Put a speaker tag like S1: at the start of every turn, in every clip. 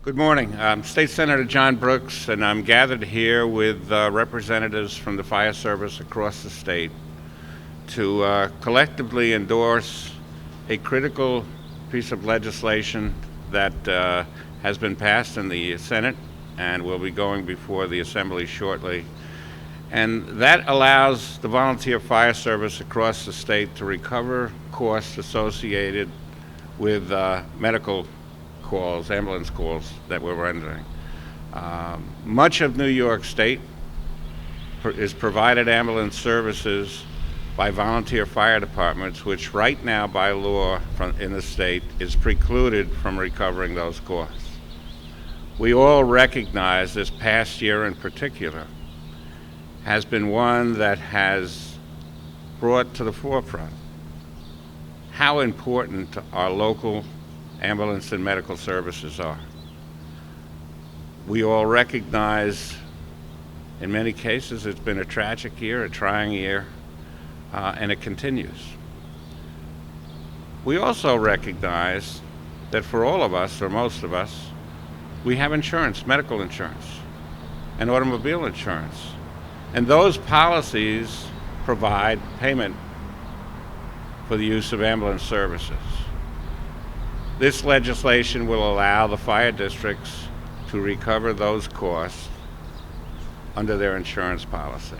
S1: Good morning. I'm State Senator John Brooks, and I'm gathered here with representatives from the fire service across the state to collectively endorse a critical piece of legislation that has been passed in the Senate and will be going before the Assembly shortly. And that allows the volunteer fire service across the state to recover costs associated with medical calls, ambulance calls that we're rendering. Much of New York State is provided ambulance services by volunteer fire departments, which right now by law in the state is precluded from recovering those costs. We all recognize this past year in particular has been one that has brought to the forefront how important our local ambulance and medical services are. We all recognize in many cases it's been a tragic year, a trying year, and it continues. We also recognize that for all of us, or most of us, we have insurance, medical insurance, and automobile insurance. And those policies provide payment for the use of ambulance services. This legislation will allow the fire districts to recover those costs under their insurance policy.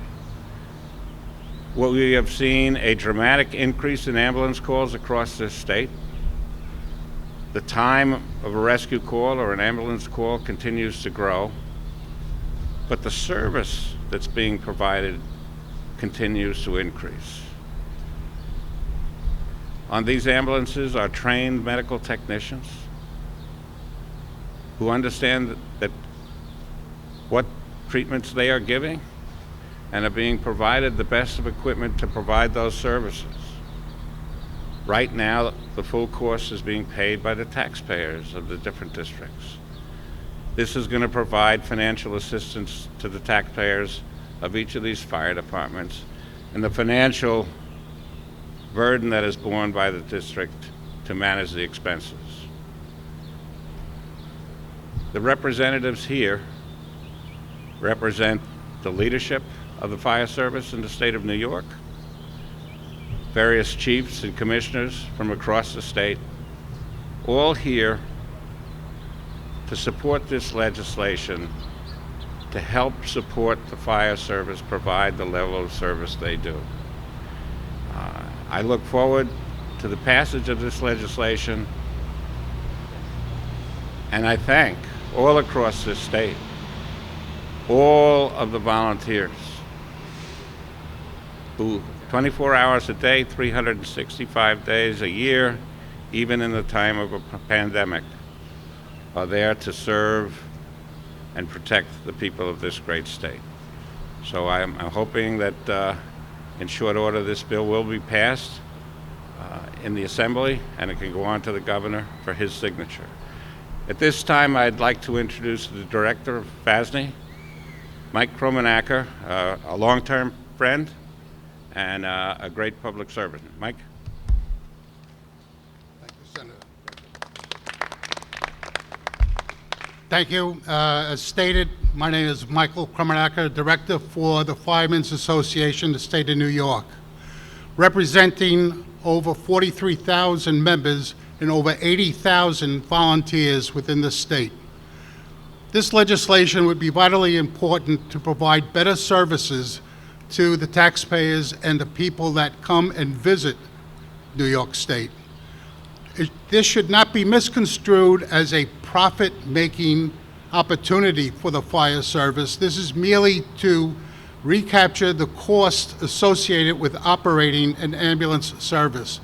S1: What we have seen a dramatic increase in ambulance calls across this state. The time of a rescue call or an ambulance call continues to grow, but the service that's being provided continues to increase. On these ambulances are trained medical technicians who understand that what treatments they are giving and are being provided the best of equipment to provide those services. Right now, the full cost is being paid by the taxpayers of the different districts. This is going to provide financial assistance to the taxpayers of each of these fire departments, and the financial burden that is borne by the district to manage the expenses. The representatives here represent the leadership of the fire service in the state of New York, various chiefs and commissioners from across the state, all here to support this legislation to help support the fire service provide the level of service they do. I look forward to the passage of this legislation, and I thank all across this state, all of the volunteers who 24 hours a day, 365 days a year, even in the time of a pandemic, are there to serve and protect the people of this great state. So I'm hoping that in short order this bill will be passed in the Assembly, and it can go on to the governor for his signature. At this time, I'd like to introduce the director of FASNY, Mike Kromanacker, a long-term friend and a great public servant. Mike?
S2: Thank you, Senator. Thank you. As stated, my name is Michael Kromanacker, Director for the Firemen's Association, the state of New York, representing over 43,000 members and over 80,000 volunteers within the state. This legislation would be vitally important to provide better services to the taxpayers and the people that come and visit New York State. This should not be misconstrued as a profit-making opportunity for the fire service. This is merely to recapture the cost associated with operating an ambulance service.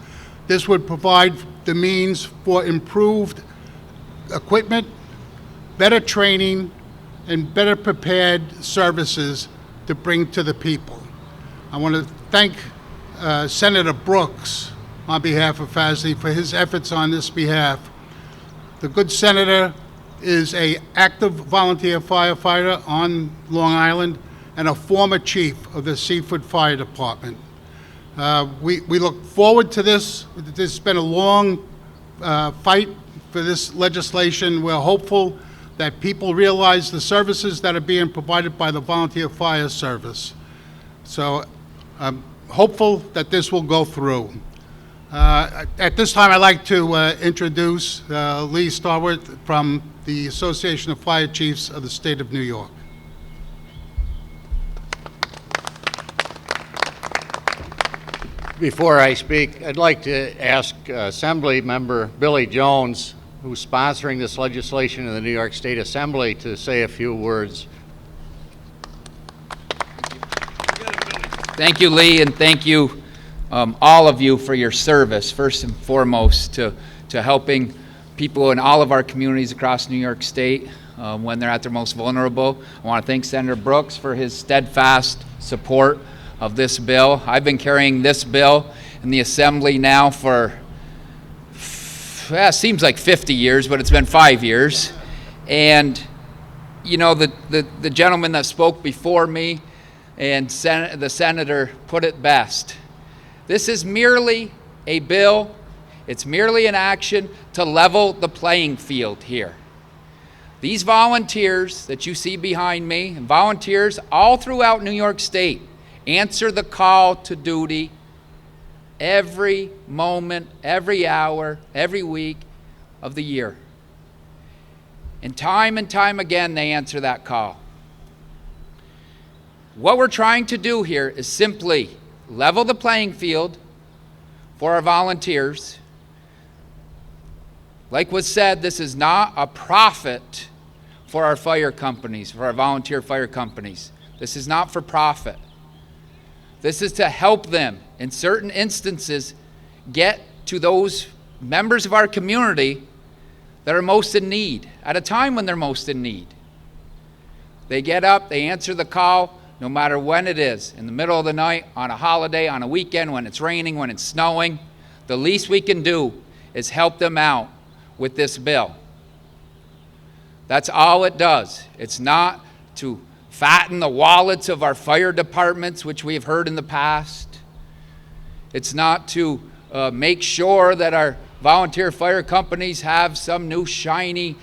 S2: This would provide the means for improved equipment, better training, and better prepared services to bring to the people. I want to thank Senator Brooks on behalf of FASNY for his efforts on this behalf. The good senator is an active volunteer firefighter on Long Island and a former chief of the Seaford Fire Department. We look forward to this. There's been a long fight for this legislation. We're hopeful that people realize the services that are being provided by the volunteer fire service. So I'm hopeful that this will go through. At this time, I'd like to introduce Lee Starwood from the Association of Fire Chiefs of the State of New York.
S3: Before I speak, I'd like to ask Assembly Member Billy Jones, who's sponsoring this legislation in the New York State Assembly, to say a few words.
S4: Thank you, Lee, and thank you, all of you, for your service, first and foremost, to helping people in all of our communities across New York State when they're at their most vulnerable. I want to thank Senator Brooks for his steadfast support of this bill. I've been carrying this bill in the Assembly now for, seems like 50 years, but it's been 5 years. And, you know, the gentleman that spoke before me and the senator put it best. This is merely a bill, it's merely an action to level the playing field here. These volunteers that you see behind me, and volunteers all throughout New York State, answer the call to duty every moment, every hour, every week of the year. And time again, they answer that call. What we're trying to do here is simply level the playing field for our volunteers. Like was said, this is not a profit for our fire companies, for our volunteer fire companies. This is not for profit. This is to help them, in certain instances, get to those members of our community that are most in need, at a time when they're most in need. They get up, they answer the call, no matter when it is, in the middle of the night, on a holiday, on a weekend, when it's raining, when it's snowing. The least we can do is help them out with this bill. That's all it does. It's not to fatten the wallets of our fire departments, which we have heard in the past. It's not to make sure that our volunteer fire companies have some new shiny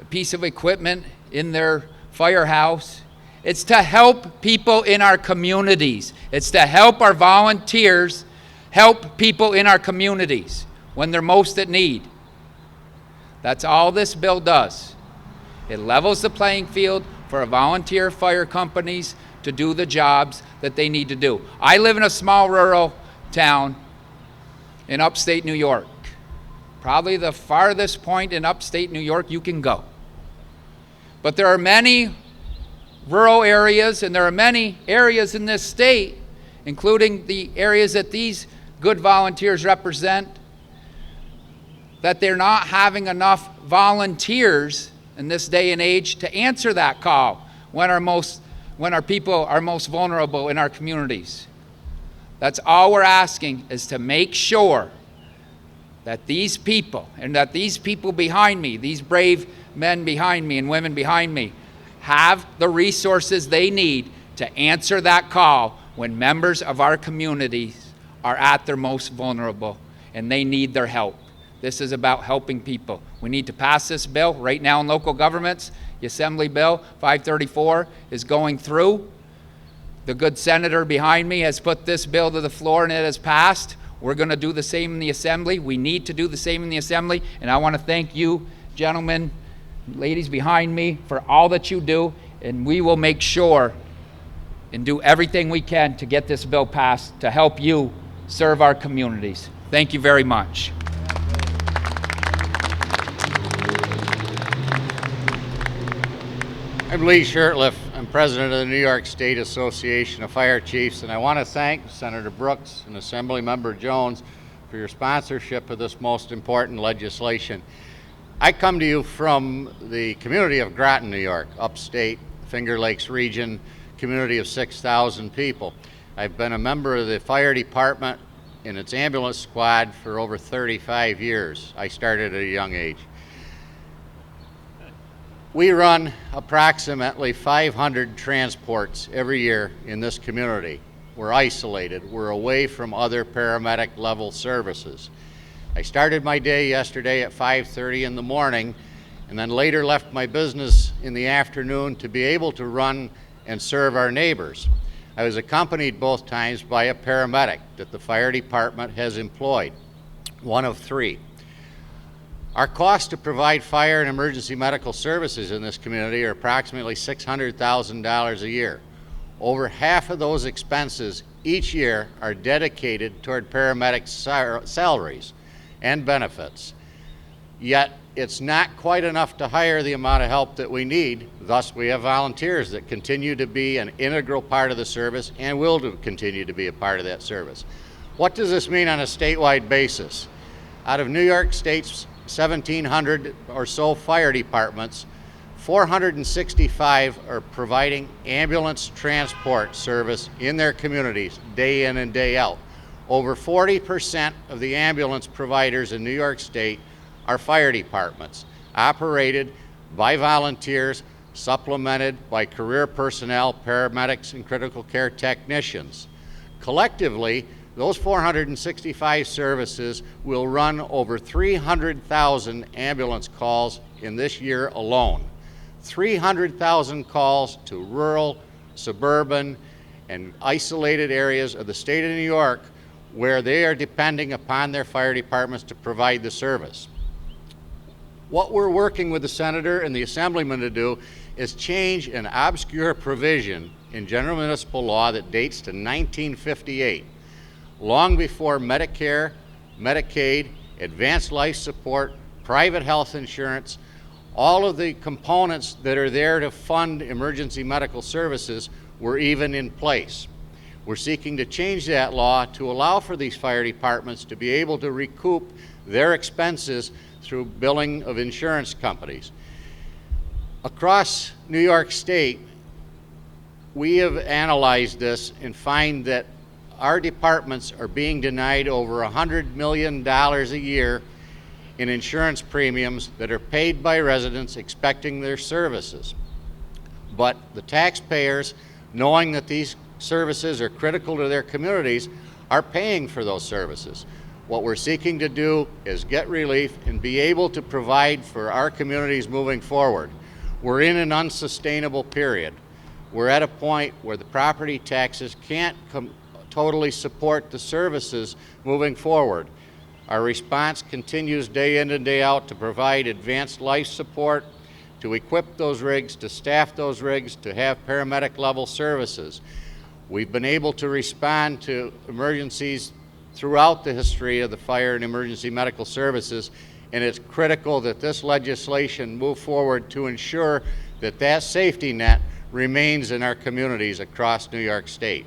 S4: piece of equipment in their firehouse. It's to help people in our communities. It's to help our volunteers help people in our communities when they're most at need. That's all this bill does. It levels the playing field for our volunteer fire companies to do the jobs that they need to do. I live in a small rural town in upstate New York. Probably the farthest point in upstate New York you can go. But there are many rural areas, and there are many areas in this state, including the areas that these good volunteers represent, that they're not having enough volunteers in this day and age to answer that call when our people are most vulnerable in our communities. That's all we're asking, is to make sure that these people, and that these people behind me, these brave men behind me and women behind me, have the resources they need to answer that call when members of our communities are at their most vulnerable and they need their help. This is about helping people. We need to pass this bill right now in local governments. The Assembly Bill 534 is going through. The good senator behind me has put this bill to the floor and it has passed. We're going to do the same in the Assembly. We need to do the same in the Assembly. And I want to thank you, gentlemen, ladies behind me, for all that you do. And we will make sure and do everything we can to get this bill passed to help you serve our communities. Thank you very much.
S3: I'm Lee Shirtliff. I'm president of the New York State Association of Fire Chiefs, and I want to thank Senator Brooks and Assembly Member Jones for your sponsorship of this most important legislation. I come to you from the community of Groton, New York, upstate, Finger Lakes region, community of 6,000 people. I've been a member of the fire department in its ambulance squad for over 35 years. I started at a young age. We run approximately 500 transports every year in this community. We're isolated. We're away from other paramedic level services. I started my day yesterday at 5:30 in the morning, and then later left my business in the afternoon to be able to run and serve our neighbors. I was accompanied both times by a paramedic that the fire department has employed, one of 3. Our costs to provide fire and emergency medical services in this community are approximately $600,000 a year. Over half of those expenses each year are dedicated toward paramedic salaries and benefits. Yet it's not quite enough to hire the amount of help that we need. Thus, we have volunteers that continue to be an integral part of the service and will continue to be a part of that service. What does this mean on a statewide basis? Out of New York State's 1,700 or so fire departments, 465 are providing ambulance transport service in their communities day in and day out. Over 40% of the ambulance providers in New York State are fire departments, operated by volunteers, supplemented by career personnel, paramedics, and critical care technicians. Collectively, those 465 services will run over 300,000 ambulance calls in this year alone. 300,000 calls to rural, suburban, and isolated areas of the state of New York where they are depending upon their fire departments to provide the service. What we're working with the senator and the assemblyman to do is change an obscure provision in general municipal law that dates to 1958, long before Medicare, Medicaid, advanced life support, private health insurance, all of the components that are there to fund emergency medical services were even in place. We're seeking to change that law to allow for these fire departments to be able to recoup their expenses through billing of insurance companies. Across New York State, we have analyzed this and find that our departments are being denied over $100 million a year in insurance premiums that are paid by residents expecting their services. But the taxpayers, knowing that these services are critical to their communities, are paying for those services. What we're seeking to do is get relief and be able to provide for our communities moving forward. We're in an unsustainable period. We're at a point where the property taxes can't totally support the services moving forward. Our response continues day in and day out to provide advanced life support, to equip those rigs, to staff those rigs, to have paramedic level services. We've been able to respond to emergencies throughout the history of the fire and emergency medical services, and it's critical that this legislation move forward to ensure that that safety net remains in our communities across New York State.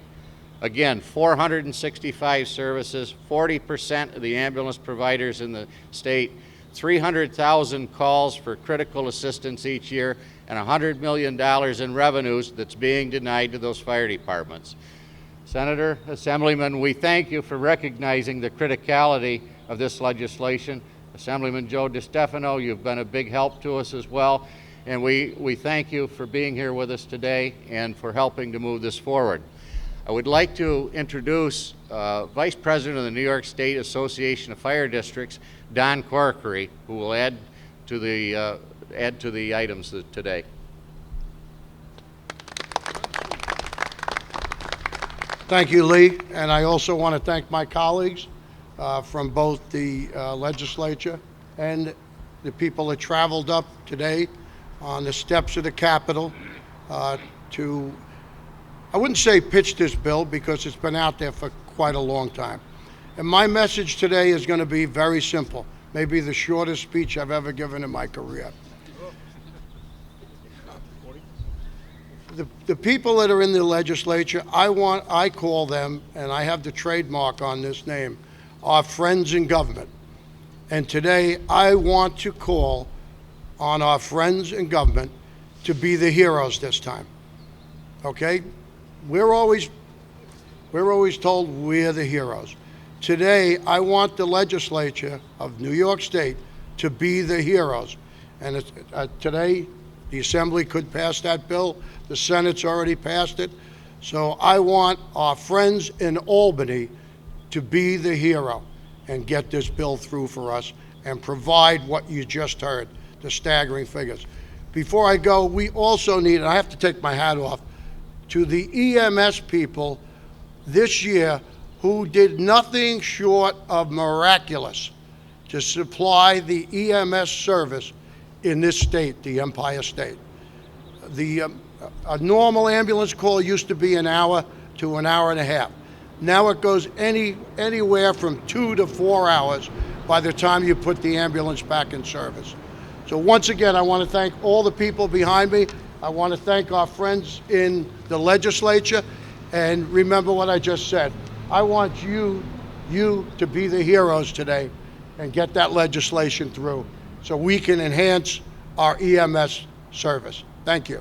S3: Again, 465 services, 40% of the ambulance providers in the state, 300,000 calls for critical assistance each year, and $100 million in revenues that's being denied to those fire departments. Senator, Assemblyman, we thank you for recognizing the criticality of this legislation. Assemblyman Joe DiStefano, you've been a big help to us as well, and we thank you for being here with us today and for helping to move this forward. I would like to introduce Vice President of the New York State Association of Fire Districts, Don Corkery, who will add to the items today.
S5: Thank you, Lee, and I also want to thank my colleagues from both the legislature and the people that traveled up today on the steps of the Capitol to, I wouldn't say pitch this bill because it's been out there for quite a long time. And my message today is going to be very simple, maybe the shortest speech I've ever given in my career. The people that are in the legislature, I call them, and I have the trademark on this name, our friends in government. And today I want to call on our friends in government to be the heroes this time. Okay? We're always told we're the heroes. Today I want the legislature of New York State to be the heroes. And today the Assembly could pass that bill. The Senate's already passed it. So I want our friends in Albany to be the hero and get this bill through for us and provide what you just heard, the staggering figures. Before I go, we also need, and I have to take my hat off to the EMS people this year who did nothing short of miraculous to supply the EMS service in this state, the Empire State. A normal ambulance call used to be an hour to an hour and a half. Now it goes anywhere from 2 to 4 hours by the time you put the ambulance back in service. So once again, I want to thank all the people behind me. I want to thank our friends in the legislature. And remember what I just said. I want you to be the heroes today and get that legislation through so we can enhance our EMS service. Thank you.